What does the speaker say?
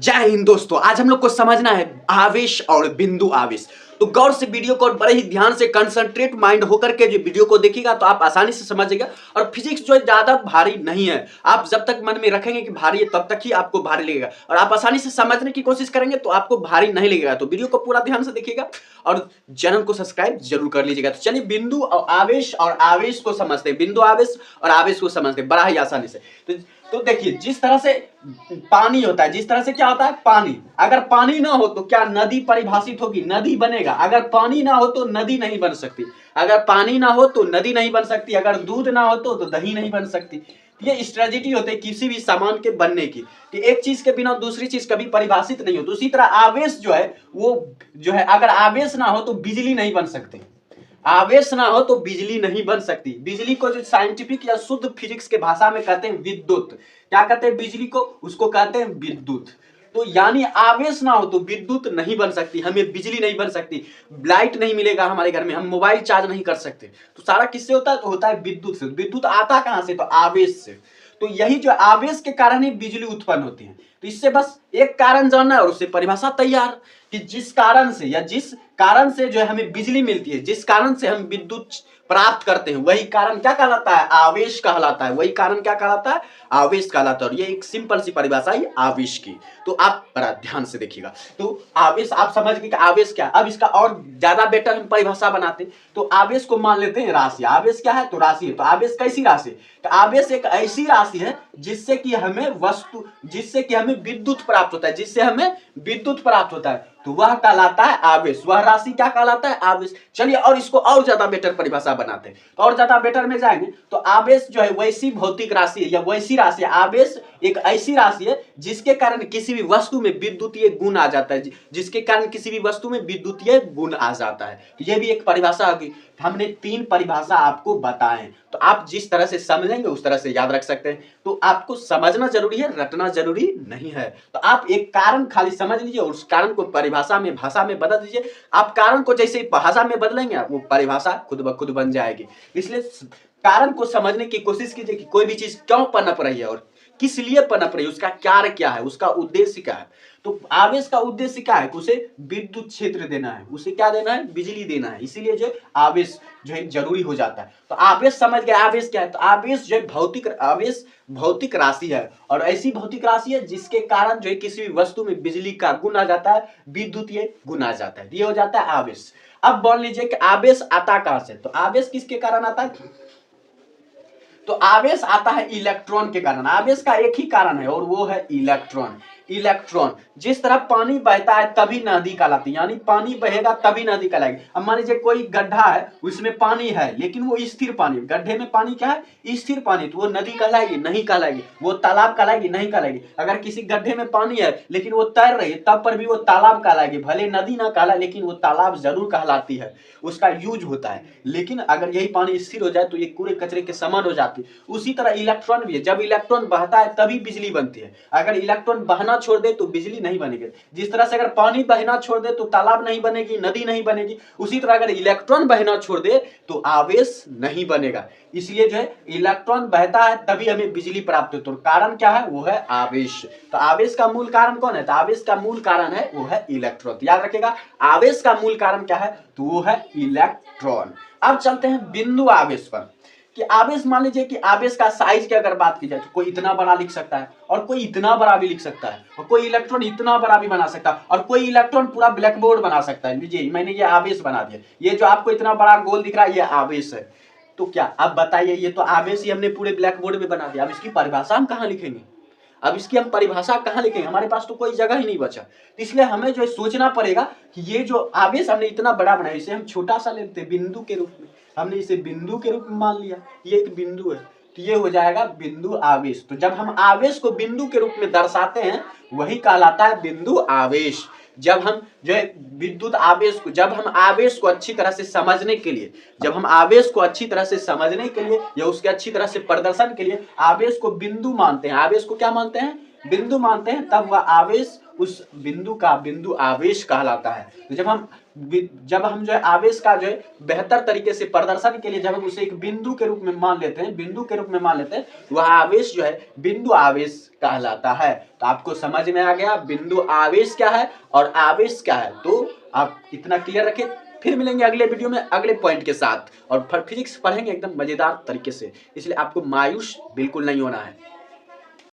जय हिंद दोस्तों, आज हम लोग को समझना है आवेश और बिंदु आवेश। तो गौर से वीडियो को और बड़े ही ध्यान से कंसंट्रेट माइंड होकर के जो वीडियो को देखिएगा तो आप आसानी से समझिएगा। और फिजिक्स जो है ज्यादा भारी नहीं है, आप जब तक मन में रखेंगे कि भारी है तब तक ही आपको भारी लगेगा, और आप आसानी से समझने की कोशिश करेंगे तो आपको भारी नहीं लगेगा। तो वीडियो को पूरा ध्यान से देखिएगा और चैनल को सब्सक्राइब जरूर कर लीजिएगा। तो चलिए बिंदु और आवेश को समझते हैं, बिंदु आवेश और आवेश को समझते हैं बड़ा ही आसानी से। तो देखिए, जिस तरह से पानी होता है, जिस तरह से क्या होता है पानी, अगर पानी ना हो तो क्या नदी परिभाषित होगी? नदी बनेगा। अगर पानी ना हो तो नदी नहीं बन सकती, अगर पानी ना हो तो नदी नहीं बन सकती, अगर दूध ना हो तो दही नहीं बन सकती। ये स्ट्रेटेजी होती है किसी भी सामान के बनने की, कि एक चीज के बिना दूसरी चीज कभी परिभाषित नहीं हो। तो उसी तरह आवेश जो है वो जो है, अगर आवेश ना हो तो बिजली नहीं बन सकती, आवेश ना हो तो बिजली नहीं बन सकती। बिजली को जो साइंटिफिक या शुद्ध फिजिक्स के भाषा में कहते हैं विद्युत। क्या कहते हैं बिजली को? उसको कहते हैं विद्युत। तो यानी आवेश ना हो तो विद्युत नहीं बन सकती, हमें बिजली नहीं बन सकती, लाइट नहीं मिलेगा हमारे घर में, हम मोबाइल चार्ज नहीं कर सकते। तो सारा किससे होता है? तो होता है विद्युत से। विद्युत आता कहां से? तो आवेश से। तो यही जो आवेश के कारण ही बिजली उत्पन्न होती है। तो इससे बस एक कारण जानना है और उससे परिभाषा तैयार, कि जिस कारण से या जिस कारण से जो है हमें बिजली मिलती है, जिस कारण से हम विद्युत प्राप्त करते हैं, वही कारण क्या कहलाता है? आवेश कहलाता है। वही कारण क्या कहलाता है? आवेश कहलाता है। और ये एक सिंपल सी परिभाषा है आवेश की। तो आप बड़ा ध्यान से देखिएगा। तो आवेश आप समझ गए कि आवेश क्या है। अब इसका और ज्यादा बेटर हम परिभाषा बनाते हैं। तो आवेश को मान लेते हैं राशि। आवेश क्या है? तो राशि है। तो आवेश कैसी राशि? तो आवेश एक ऐसी राशि है जिससे कि हमें विद्युत प्राप्त होता है, जिससे हमें विद्युत प्राप्त होता है, तो वह कहलाता है आवेश। वह राशि क्या कहलाता है? आवेश। चलिए और इसको और ज्यादा बेटर परिभाषा बनाते हैं। तो और ज्यादा बेटर में जाएंगे तो आवेश जो है वैसी भौतिक राशि है या वैसी राशि है। आवेश एक ऐसी राशि है जिसके कारण किसी भी वस्तु में विद्युतीय गुण आ जाता है, जिसके कारण किसी भी वस्तु में विद्युतीय गुण आ जाता है। तो यह भी एक परिभाषा होगी। हमने 3 परिभाषा आपको बताएं, तो आप जिस तरह से समझेंगे उस तरह से याद रख सकते हैं। तो आपको समझना जरूरी है, रटना जरूरी नहीं है। तो आप एक कारण खाली समझ लीजिए और उस कारण को भाषा में बदल दीजिए। आप कारण को जैसे ही भाषा में बदलेंगे वो परिभाषा खुद ब खुद बन जाएगी। इसलिए कारण को समझने की कोशिश कीजिए कि कोई भी चीज क्यों पनप रही है और किस लिए पनप रही है, उसका कार्य क्या है, उसका उद्देश्य क्या है। तो आवेश का उद्देश्य क्या है? उसे विद्युत क्षेत्र देना है, उसे क्या देना है? बिजली देना है। इसीलिए जो आवेश जो है जरूरी हो जाता है। तो आवेश समझ गए आवेश क्या है? तो आवेश जो है आवेश भौतिक राशि है, और ऐसी भौतिक राशि है जिसके कारण जो है किसी भी वस्तु में बिजली का गुण आ जाता है, विद्युतीय गुण आ जाता है। ये हो जाता है आवेश। अब बोल लीजिए कि आवेश आता कहां से? तो आवेश किसके कारण आता है? तो आवेश आता है इलेक्ट्रॉन के कारण। आवेश का एक ही कारण है और वो है इलेक्ट्रॉन। इलेक्ट्रॉन जिस तरह पानी बहता है तभी नदी कहलाती है, यानी पानी बहेगा तभी नदी कहलाएगी। अब मान लीजिए कोई गड्ढा है, उसमें पानी है लेकिन वो स्थिर पानी, गड्ढे में पानी क्या है? स्थिर पानी, तो वो नदी कहलाएगी? नहीं कहलाएगी। वो तालाब कहलाएगी? नहीं कहलाएगी। अगर किसी गड्ढे में पानी है लेकिन वो तैर रही है तब पर भी वो तालाब कहलाएगी, भले नदी ना कहलाए लेकिन वो तालाब जरूर कहलाती है, उसका यूज होता है। लेकिन अगर यही पानी स्थिर हो जाए तो ये कूड़े कचरे के समान हो जाती है। उसी तरह इलेक्ट्रॉन भी है, जब इलेक्ट्रॉन बहता है तभी बिजली बनती है। अगर इलेक्ट्रॉन बहना छोड़ दे तो बिजली नहीं बनेगी। जिस तरह से अगर पानी बहना छोड़ दे तो तालाब नहीं बनेगी, नदी नहीं बनेगी, उसी तरह अगर इलेक्ट्रॉन बहना छोड़ दे तो आवेश नहीं बनेगा। इसलिए जो है इलेक्ट्रॉन बहता है तभी हमें बिजली प्राप्त होती है। तो कारण क्या है? वो है आवेश। तो आवेश का मूल कारण कौन है? तो आवेश का मूल कारण है वो है इलेक्ट्रॉन। तो याद रखिएगा आवेश का मूल कारण क्या है? तो वो है इलेक्ट्रॉन। अब चलते हैं बिंदु आवेश पर, कि आवेश मान लीजिए कि आवेश का साइज की अगर बात की जाए तो कोई इतना बड़ा लिख सकता है और कोई इतना बड़ा भी लिख सकता है, और कोई इलेक्ट्रॉन इतना बड़ा भी बना सकता है, और कोई इलेक्ट्रॉन पूरा ब्लैक बोर्ड बना सकता है। लीजिए मैंने ये आवेश बना दिया, ये जो आपको इतना बड़ा गोल दिख रहा है ये आवेश है। तो क्या अब बताइए, ये तो आवेश ही हमने पूरे ब्लैक बोर्ड में बना दिया, अब इसकी परिभाषा हम कहाँ लिखेंगे? अब इसकी हम परिभाषा कहाँ लिखेंगे? हमारे पास तो कोई जगह ही नहीं बचा। तो इसलिए हमें जो है सोचना पड़ेगा कि ये जो आवेश हमने इतना बड़ा बनाया इसे हम छोटा सा लेते हैं बिंदु के रूप में। हमने इसे बिंदु के रूप में मान लिया, ये एक बिंदु है, तो ये हो जाएगा बिंदु आवेश। तो जब हम आवेश को बिंदु के रूप में दर्शाते हैं वही कहलाता है बिंदु आवेश। जब हम जो है विद्युत आवेश को, जब हम आवेश को अच्छी तरह से समझने के लिए, या उसके अच्छी तरह से प्रदर्शन के लिए आवेश को बिंदु मानते हैं। आवेश को क्या मानते हैं? बिंदु मानते हैं तब वह आवेश उस बिंदु का बिंदु आवेश कहलाता है। तो जब हम जो है आवेश का जो है बेहतर तरीके से प्रदर्शन के लिए जब हम उसे एक बिंदु के रूप में मान लेते हैं, वह आवेश जो है बिंदु आवेश कहलाता है। तो आपको समझ में आ गया बिंदु आवेश क्या है और आवेश क्या है, तो आप इतना क्लियर रखें। फिर मिलेंगे अगले वीडियो में अगले पॉइंट के साथ, और फिजिक्स पढ़ेंगे एकदम मजेदार तरीके से, इसलिए आपको मायूस बिल्कुल नहीं होना है।